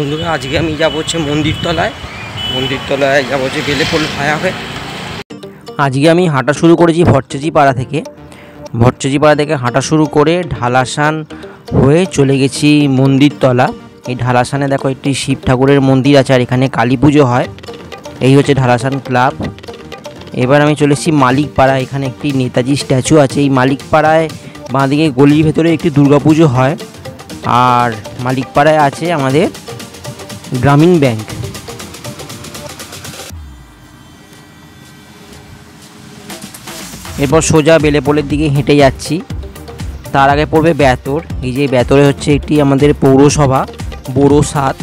বন্ধুরা আজকে আমি যাব হচ্ছে মন্দিরতলায় যাব হচ্ছে বেলেপোল ভায়া হয়ে। আজকে আমি হাঁটা শুরু করেছি ভট্টাচিপাড়া থেকে হাঁটা শুরু করে ঢালাসান হয়ে চলে গেছি মন্দিরতলা। এই ঢালাসানে দেখো একটি শিব ঠাকুরের মন্দির আছে আর এখানে কালী পুজো হয়। এই হচ্ছে ঢালাসান ক্লাব। এবার আমি চলে এসেছি মালিকপাড়া, এখানে একটি নেতাজি স্ট্যাচু আছে। এই মালিকপাড়ায় বাঁদিকে গলির ভেতরে একটি দুর্গাপুজো হয়। আর মালিকপাড়ায় আছে আমাদের গ্রামীণ ব্যাংক। এরপর সোজা বেলেপোলের দিকে হেঁটে যাচ্ছি। তার আগে পড়বে বেতর। এই যে বেতরে হচ্ছে একটি আমাদের পৌরসভা বড়ো 7।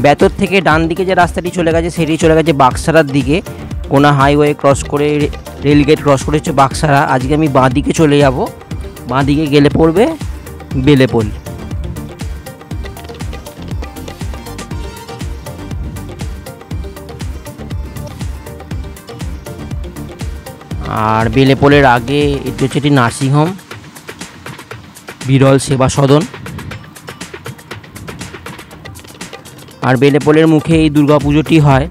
বেতর থেকে ডান দিকে যে রাস্তাটি চলে গেছে সেটি চলে গেছে বাক্সারার দিকে। কোনা হাইওয়ে ক্রস করে রেলগেট ক্রস করে হচ্ছে বাক্সারা। আজকে আমি বাঁ দিকে চলে যাব, বাঁ দিকে গেলে পড়বে বেলেপোল। আর বেলেপোলের আগে এটি হচ্ছে একটি নার্সিংহোম, বিরল সেবা সদন। আর বেলেপোলের মুখে এই দুর্গাপুজোটি হয়,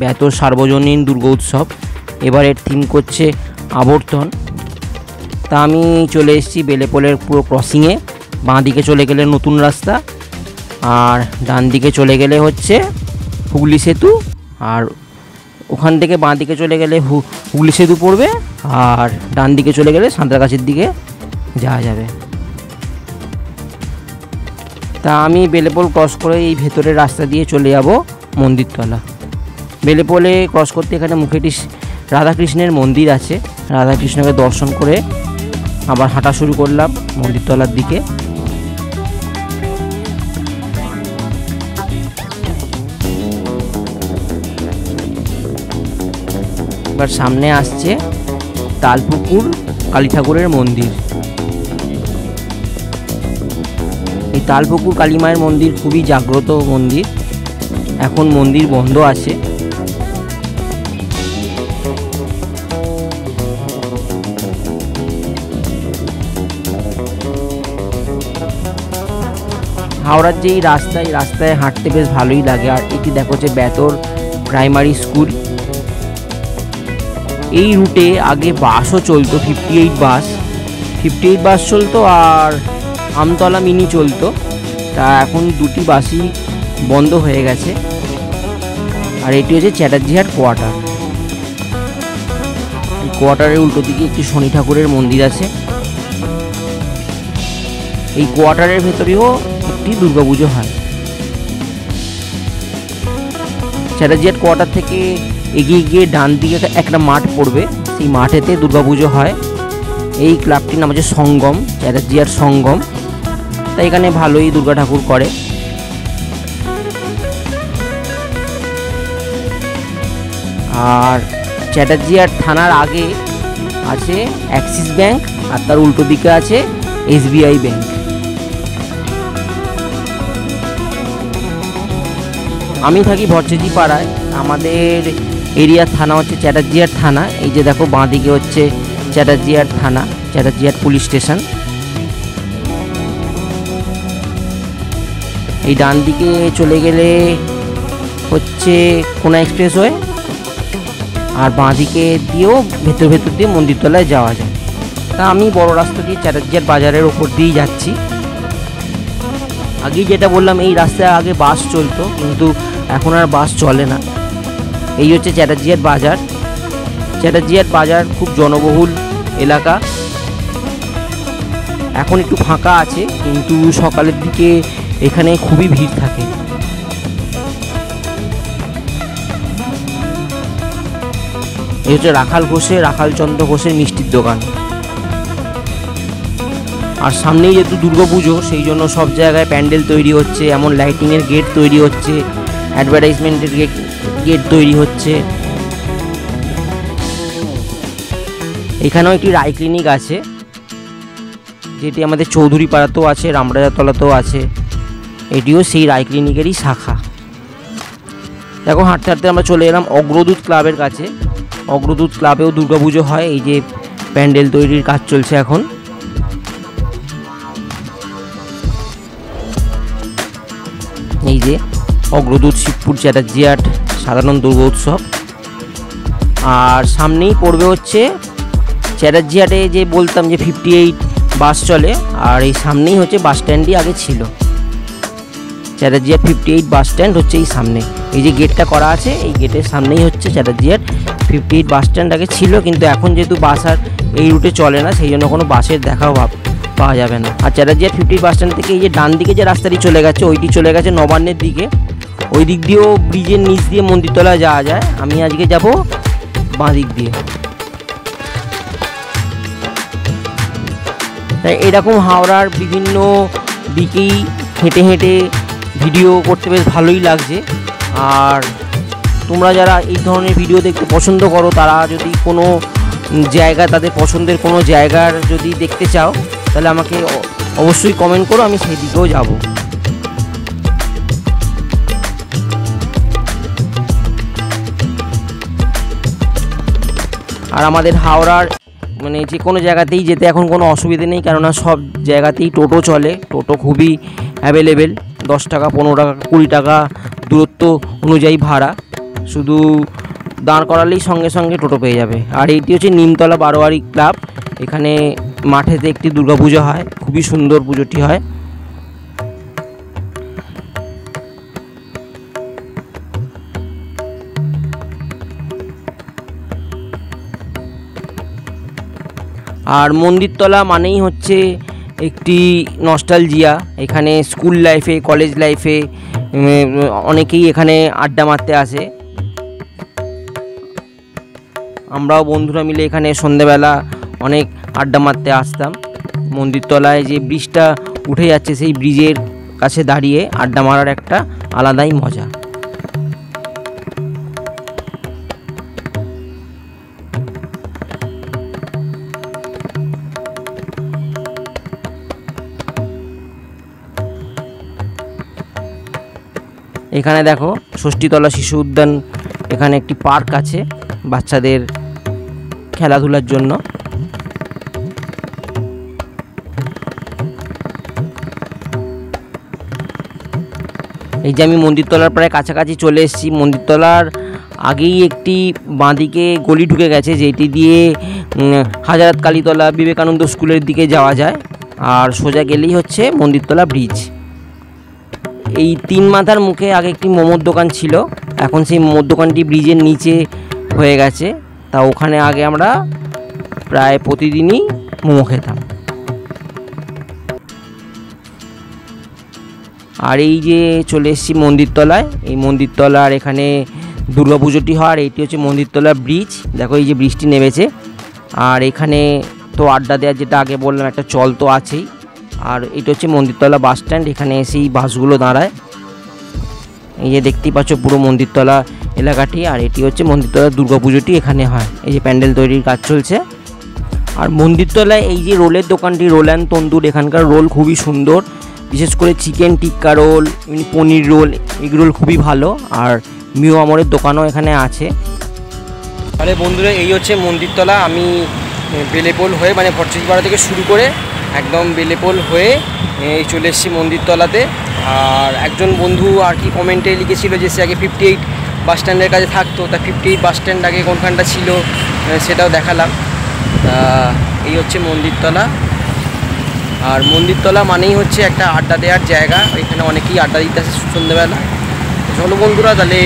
বেতর সার্বজনীন দুর্গা উৎসব। এবার এর থিম করছে আবর্তন। তা আমি চলে এসেছি বেলেপোলের পুরো ক্রসিংয়ে। বাঁ দিকে চলে গেলে নতুন রাস্তা, আর ডান দিকে চলে গেলে হচ্ছে হুগলি সেতু। আর ওখান থেকে বাঁ দিকে চলে গেলে হুগলি সেতু পড়বে, আর ডান দিকে চলে গেলে সাঁতরাগাছির দিকে যাওয়া যাবে। তা আমি বেলেপোল ক্রস করে এই ভেতরের রাস্তা দিয়ে চলে যাব মন্দিরতলা। বেলেপোলে ক্রস করতে এখানে মুখে একটি রাধাকৃষ্ণের মন্দির আছে। রাধাকৃষ্ণকে দর্শন করে আবার হাঁটা শুরু করলাম মন্দিরতলার দিকে। এবার সামনে আসছে তালপুকুর কালী ঠাকুরের মন্দির। এই তালপুকুর কালী মায়ের মন্দির খুবই জাগ্রত মন্দির। এখন মন্দির বন্ধ আছে। হাওড়ার যে এই রাস্তায় হাঁটতে বেশ ভালোই লাগে। আর এটি দেখো হচ্ছে বেতর প্রাইমারি স্কুল। এই রুটে আগে বাসও চলতো, 58 বাস চলতো আর আমতলা মিনি চলতো। তা এখন দুটি বাসই বন্ধ হয়ে গেছে। আর এটি হচ্ছে চ্যাটার্জিহাট কোয়ার্টার। এই কোয়ার্টারের উল্টো দিকে একটি শনি ঠাকুরের মন্দির আছে। এই কোয়ার্টারের ভেতরেও একটি দুর্গাপুজো হয়। চ্যাটার্জিহাট কোয়ার্টার থেকে এগিয়ে গিয়ে ডান দিকে একটা মাঠ পড়বে, সেই মাঠেতে দুর্গাপুজো হয়। এই ক্লাবটির নাম হচ্ছে সঙ্গম, চ্যাটার্জিহাট সঙ্গম। তাই এখানে ভালোই দুর্গা ঠাকুর করে। আর চ্যাটার্জিহাট থানার আগে আছে অ্যাক্সিস ব্যাংক, আর তার উল্টো দিকে আছে SBI ব্যাংক। আমি থাকি ভট্টাচিপাড়ায়। আমাদের এরিয়ার থানা হচ্ছে চ্যাটার্জিহাট থানা। এই যে দেখো বাঁ দিকে হচ্ছে চ্যাটার্জিহাট থানা, চ্যাটার্জিহাট পুলিশ স্টেশন। এই ডান দিকে চলে গেলে হচ্ছে কোনা এক্সপ্রেসওয়ে, আর বাঁ দিকে দিয়েও ভেতর দিয়ে মন্দিরতলায় যাওয়া যায়। তা আমি বড় রাস্তা দিয়ে চ্যাটার্জিহাট বাজারের ওপর দিয়েই যাচ্ছি। আগেই যেটা বললাম, এই রাস্তায় আগে বাস চলতো, কিন্তু এখন আর বাস চলে না। এই হচ্ছে চ্যাটার্জিহাট বাজার। চ্যাটার্জিহাট বাজার খুব জনবহুল এলাকা। এখন একটু ফাঁকা আছে, কিন্তু সকালের দিকে এখানে খুবই ভিড় থাকে। এই হচ্ছে রাখালচন্দ্র ঘোষের মিষ্টির দোকান। আর সামনেই যেহেতু দুর্গাপুজো, সেই জন্য সব জায়গায় প্যান্ডেল তৈরি হচ্ছে, এমন লাইটিংয়ের গেট তৈরি হচ্ছে, অ্যাডভার্টাইজমেন্টের গেট তৈরি হচ্ছে। এখানেও একটি রায় ক্লিনিক আছে, যেটি আমাদের চৌধুরী পাড়াতেও আছে, রামরাজাতলাতেও আছে। এটিও সেই রায় ক্লিনিকেরই শাখা। দেখো হাঁটতে হাঁটতে আমরা চলে এলাম অগ্রদূত ক্লাবের কাছে। অগ্রদূত ক্লাবেও দুর্গাপুজো হয়। এই যে প্যান্ডেল তৈরির কাজ চলছে এখন। এই যে অগ্রদূত শিবপুর চ্যাটার্জিহাট সাধারণ দুর্গা উৎসব। আর সামনেই পড়বে হচ্ছে চ্যাটার্জিহাটে যে বলতাম যে 58 বাস চলে, আর এই সামনেই হচ্ছে বাস স্ট্যান্ডই আগে ছিল। চ্যাটার্জিহাট 58 বাস স্ট্যান্ড হচ্ছে এই সামনে, এই যে গেটটা করা আছে এই গেটের সামনেই হচ্ছে চ্যাটার্জিহাট 58 বাস স্ট্যান্ড আগে ছিল। কিন্তু এখন যেহেতু বাস আর এই রুটে চলে না, সেই জন্য কোনো বাসের দেখাও পাওয়া যাবে না। আর চ্যাটার্জিহাট 58 বাস স্ট্যান্ড থেকে এই যে ডান দিকে যে রাস্তাটি চলে গেছে ওইটি চলে গেছে নবান্নের দিকে, ওই দিক দিয়েও ব্রিজের নিচ দিয়ে মন্দিরতলা যাওয়া যায়। আমি আজকে যাব বাঁ দিক দিয়ে। তাই এরকম হাওড়ার বিভিন্ন দিকেই হেঁটে হেঁটে ভিডিও করতে বেশ ভালোই লাগছে। আর তোমরা যারা এই ধরনের ভিডিও দেখতে পছন্দ করো, তারা যদি কোনো জায়গা, তাদের পছন্দের কোনো জায়গার যদি দেখতে চাও, তাহলে আমাকে অবশ্যই কমেন্ট করো, আমি সেই দিকেও যাব। আর আমাদের হাওড়ার মানে যে কোনো জায়গাতেই যেতে এখন কোনো অসুবিধে নেই, কেননা সব জায়গাতেই টোটো চলে। টোটো খুবই অ্যাভেলেবেল, 10 টাকা 15 টাকা 20 টাকা দূরত্ব অনুযায়ী ভাড়া, শুধু দাঁড় করালেই সঙ্গে সঙ্গে টোটো পেয়ে যাবে। আর এইটি হচ্ছে নিমতলা বারোয়ারি ক্লাব, এখানে মাঠেতে একটি দুর্গাপুজো হয়, খুবই সুন্দর পুজোটি হয়। আর মন্দিরতলা মানেই হচ্ছে একটি নস্টালজিয়া। এখানে স্কুল লাইফে, কলেজ লাইফে অনেকেই এখানে আড্ডা মারতে আসে। আমরাও বন্ধুরা মিলে এখানে সন্ধেবেলা অনেক আড্ডা মারতে আসতাম। মন্দিরতলায় যে ব্রিজটা উঠে যাচ্ছে, সেই ব্রিজের কাছে দাঁড়িয়ে আড্ডা মারার একটা আলাদাই মজা। এখানে দেখো ষষ্ঠীতলা শিশু উদ্যান, এখানে একটি পার্ক আছে বাচ্চাদের খেলাধুলার জন্য। এই যে আমি মন্দিরতলার প্রায় কাছাকাছি চলে এসেছি। মন্দিরতলার আগেই একটি বাঁদিকে গলি ঢুকে গেছে, যেটি দিয়ে হাজারাত কালীতলা বিবেকানন্দ স্কুলের দিকে যাওয়া যায়। আর সোজা গেলেই হচ্ছে মন্দিরতলা ব্রিজ। এই 3 মাথার মুখে আগে একটি মোমোর দোকান ছিল, এখন সেই মোমোর দোকানটি ব্রিজের নিচে হয়ে গেছে। তা ওখানে আগে আমরা প্রায় প্রতিদিনই মোমো খেতাম। আর এই যে চলে এসেছি মন্দিরতলায়, এই মন্দিরতলার এখানে দুর্গাপুজোটি হয়। আর এইটি হচ্ছে মন্দিরতলা ব্রিজ, দেখো এই যে বৃষ্টি নেমেছে। আর এখানে তো আড্ডা দেওয়ার যেটা আগে বললাম, একটা চল তো আছেই। আর এটা হচ্ছে মন্দিরতলা বাস স্ট্যান্ড, এখানে এসেই বাসগুলো দাঁড়ায়। এই যে দেখতেই পাচ্ছ পুরো মন্দিরতলা এলাকাটি। আর এটি হচ্ছে মন্দিরতলা দুর্গাপুজোটি এখানে হয়, এই যে প্যান্ডেল তৈরির কাজ চলছে। আর মন্দিরতলায় এই যে রোলের দোকানটি, রোল অ্যান্ড তন্দুর, এখানকার রোল খুবই সুন্দর, বিশেষ করে চিকেন টিক্কা রোল, পনির রোল, এগ রোল খুবই ভালো। আর মিও আমরের দোকানও এখানে আছে। তাহলে বন্ধুরা এই হচ্ছে মন্দিরতলা। আমি বেলেপোল হয়ে মানে ভট্টাচিপাড়া থেকে শুরু করে একদম বেলেপোল হয়ে চলে এসেছি মন্দিরতলাতে। আর একজন বন্ধু আর কি কমেন্টে লিখেছিল যে সে আগে 58 বাস স্ট্যান্ডের কাছে থাকতো, তা 58 বাস স্ট্যান্ড আগে কোনখানটা ছিল সেটাও দেখালাম। এই হচ্ছে মন্দিরতলা। আর মন্দিরতলা মানেই হচ্ছে একটা আড্ডা দেওয়ার জায়গা, এখানে অনেকেই আড্ডা দিতে আসে সন্ধ্যেবেলা। চলো বন্ধুরা, তাহলে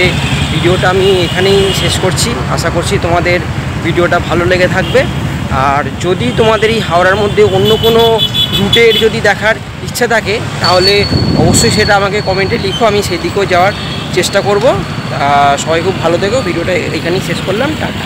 ভিডিওটা আমি এখানেই শেষ করছি। আশা করছি তোমাদের ভিডিওটা ভালো লেগে থাকবে। আর যদি তোমাদের এই হাওড়ার মধ্যে অন্য কোনো রুটের যদি দেখার ইচ্ছা থাকে, তাহলে অবশ্যই সেটা আমাকে কমেন্টে লিখো, আমি সেদিকেও যাওয়ার চেষ্টা করব। সবাই খুব ভালো থেকো। ভিডিওটা এখানেই শেষ করলাম, টাটা।